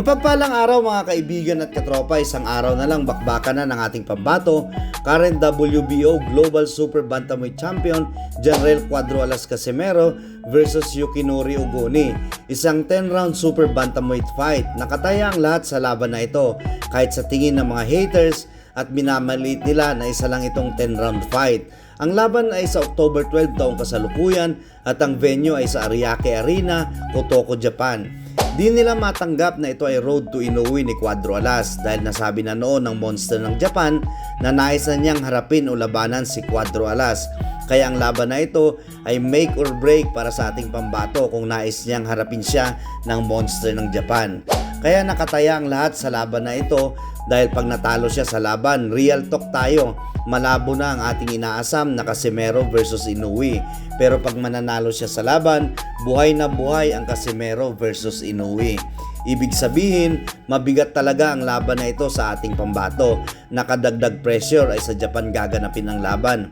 Mapagpalang araw mga kaibigan at katropa, isang araw na lang bakbakan na ng ating pambato, current WBO Global Super Bantamweight Champion Janrel Cuadro Alas Casimero versus Yukinori Ugoni. Isang 10-round Super Bantamweight fight. Nakataya ang lahat sa laban na ito kahit sa tingin ng mga haters at minamaliit nila na isa lang itong 10-round fight. Ang laban ay sa October 12 taong kasalukuyan at ang venue ay sa Ariake Arena, Kotoko, Japan. Di nila matanggap na ito ay road to Inoue ni Cuadro Alas dahil nasabi na noon ng monster ng Japan na nais na niyang harapin o labanan si Cuadro Alas. Kaya ang laban na ito ay make or break para sa ating pambato kung nais niyang harapin siya ng monster ng Japan. Kaya nakataya ang lahat sa laban na ito dahil pag natalo siya sa laban, real talk tayo, malabo na ang ating inaasam na Casimero versus Inoue. Pero pag mananalo siya sa laban, buhay na buhay ang Casimero versus Inoue. Ibig sabihin, mabigat talaga ang laban na ito sa ating pambato. Nakadagdag pressure ay sa Japan gaganapin ang laban.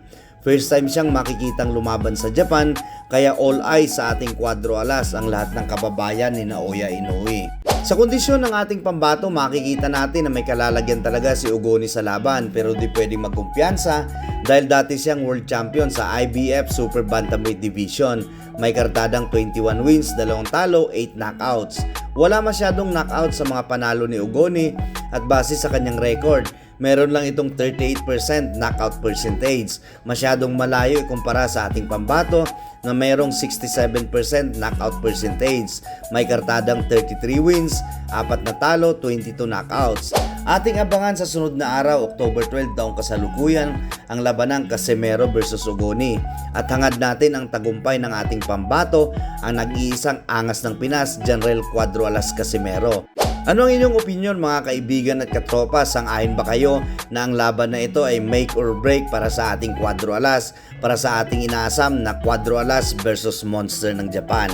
First time siyang makikitang lumaban sa Japan, kaya all eyes sa ating Cuadro Alas ang lahat ng kababayan ni Naoya Inoue. Sa kondisyon ng ating pambato, makikita natin na may kalalagyan talaga si Ugoni sa laban pero di pwedeng magkumpiyansa dahil dati siyang world champion sa IBF Super Bantamweight Division. May kartadang 21 wins, 2 talo, 8 knockouts. Wala masyadong knockout sa mga panalo ni Ugoni at base sa kanyang record, meron lang itong 38% knockout percentage. Masyadong malayo ikumpara sa ating pambato na mayroong 67% knockout percentage. May kartadang 33 wins, 4 na talo, 22 knockouts. Ating abangan sa sunod na araw, October 12 taong kasalukuyan, ang labanang Casimero versus Ugoni. At hangad natin ang tagumpay ng ating pambato, ang nag-iisang angas ng Pinas, Janrel Cuadro Alas Casimero. Ano ang inyong opinion mga kaibigan at katropa? Sang-ayon ba kayo na ang laban na ito ay make or break para sa ating Cuadro Alas, para sa ating inaasam na Cuadro Alas versus monster ng Japan?